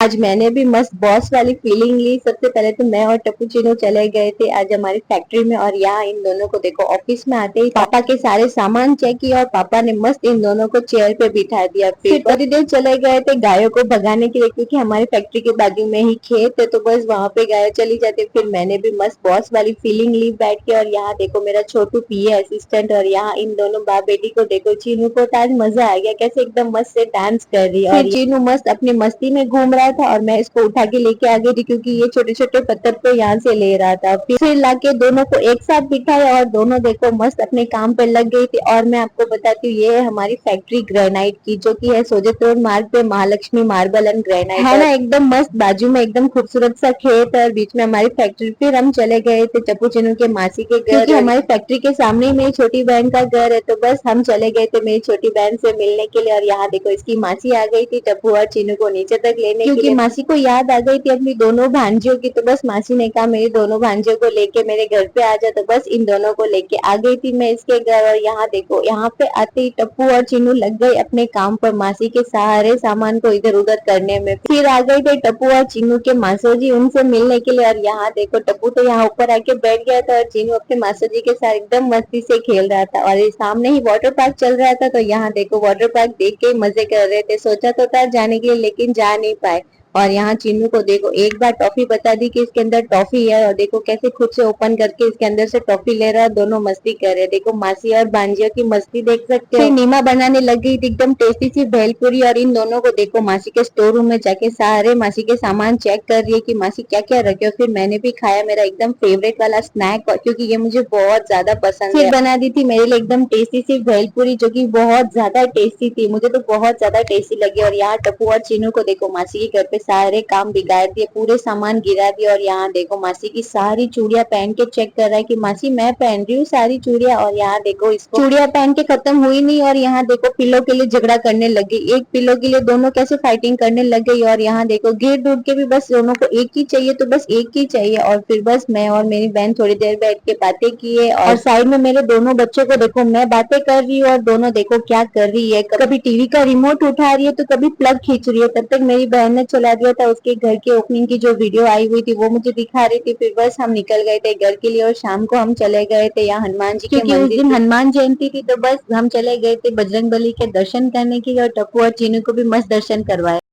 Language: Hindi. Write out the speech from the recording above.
आज मैंने भी मस्त बॉस वाली फीलिंग ली। सबसे पहले तो मैं और टप्पू चिन्नू चले गए थे आज हमारी फैक्ट्री में, और यहाँ इन दोनों को देखो ऑफिस में आते ही पापा के सारे सामान चेक किया और पापा ने मस्त इन दोनों को चेयर पे बिठा दिया। फिर थोड़ी देर चले गए थे गायों को भगाने के लिए, क्योंकि हमारी फैक्ट्री के बाजू में ही खेत है, तो बस वहां पे गाय चली जाती। फिर मैंने भी मस्त बॉस वाली फीलिंग ली बैठ के। और यहाँ देखो मेरा छोटू पीए असिस्टेंट, और यहाँ इन दोनों बाप बेटी को देखो। चीनू को तो आज मजा आ गया, कैसे एकदम मस्त से डांस कर रही है। और चीनू मस्त अपनी मस्ती में घूम रहा था और मैं इसको उठा के लेके आ गई थी, क्योंकि ये छोटे छोटे पत्थर को यहाँ से ले रहा था। फिर लाके दोनों को एक साथ बिठाया और दोनों देखो मस्त अपने काम पे लग गई थी। और मैं आपको बताती हूँ ये है हमारी फैक्ट्री ग्रेनाइट की, जो की है सोजत रोड मार्ग पे महालक्ष्मी मार्बल एंड ग्रेनाइट है ना, एकदम मस्त बाजू में एकदम खूबसूरत सा खेत है और बीच में हमारी फैक्ट्री। फिर हम चले गए थे टप्पू चिन्नू के मासी के घर, क्योंकि हमारी फैक्ट्री के सामने ही मेरी छोटी बहन का घर है, तो बस हम चले गए थे मेरी छोटी बहन से मिलने के लिए। और यहाँ देखो इसकी मासी आ गई थी टप्पू और चिन्नू को नीचे तक लेने, क्योंकि मासी को याद आ गई थी अपनी दोनों भांजियों की। तो बस मासी ने कहा मेरी दोनों भांजियों को लेके मेरे घर पे आ जा, तो बस इन दोनों को लेके आ गई थी मैं इसके घर। और यहाँ देखो यहाँ पे आते ही टप्पू और चिन्नू लग गए अपने काम पर मासी के सहारे सामान को इधर उधर करने में। फिर आ गए थे टप्पू और चिन्नू के मासो जी उनसे मिलने के लिए। और यहाँ देखो टप्पू तो यहाँ ऊपर आके बैठ गया था और चिन्नू अपने मासो जी के साथ एकदम मस्ती से खेल रहा था। और सामने ही वाटर पार्क चल रहा था, तो यहाँ देखो वाटर पार्क देख के मजे कर रहे थे। सोचा तो था जाने के लिए लेकिन जा नहीं पाए। और यहाँ चिन्नू को देखो एक बार टॉफी बता दी कि इसके अंदर टॉफी है, और देखो कैसे खुद से ओपन करके इसके अंदर से टॉफी ले रहा है। दोनों मस्ती कर रहे हैं, देखो मासी और भांजियों की मस्ती देख सकते हो। फिर नीमा बनाने लग गई थी एकदम टेस्टी सी भेलपुरी, और इन दोनों को देखो मासी के स्टोर रूम में जाके सारे मासी के सामान चेक कर रही है कि मासी क्या क्या रखे हो। फिर मैंने भी खाया मेरा एकदम फेवरेट वाला स्नैक, क्योंकि ये मुझे बहुत ज्यादा पसंद है। फिर बना दी थी मेरे लिए एकदम टेस्टी सी भेलपुरी, जो की बहुत ज्यादा टेस्टी थी, मुझे तो बहुत ज्यादा टेस्टी लगी। और यहाँ टप्पू और चिन्नू को देखो मासी के घर पे सारे काम बिगाड़ दिए, पूरे सामान गिरा दिए। और यहाँ देखो मासी की सारी चूड़ियां पहन के चेक कर रहा है कि मासी मैं पहन रही हूँ सारी चूड़ियां। और यहाँ देखो इसको चूड़ियां पहन के खत्म हुई नहीं, और यहाँ देखो पिलो के लिए झगड़ा करने लग गई। एक पिलो के लिए दोनों कैसे फाइटिंग करने लग गई। और यहाँ देखो गिर ढूंढ के भी बस दोनों को एक ही चाहिए, तो बस एक ही चाहिए। और फिर बस मैं और मेरी बहन थोड़ी देर बैठ के बातें किए, और साइड में मेरे दोनों बच्चों को देखो मैं बातें कर रही हूँ और दोनों देखो क्या कर रही है, कभी टीवी का रिमोट उठा रही है तो कभी प्लग खींच रही है। तब तक मेरी बहन ने चला दिया था उसके घर के ओपनिंग की जो वीडियो आई हुई थी, वो मुझे दिखा रही थी। फिर बस हम निकल गए थे घर के लिए, और शाम को हम चले गए थे यहाँ हनुमान जी के मंदिर, क्योंकि उस दिन हनुमान जयंती थी, तो बस हम चले गए थे बजरंगबली के दर्शन करने के लिए, और टप्पू और चीनू को भी मस्त दर्शन करवाए।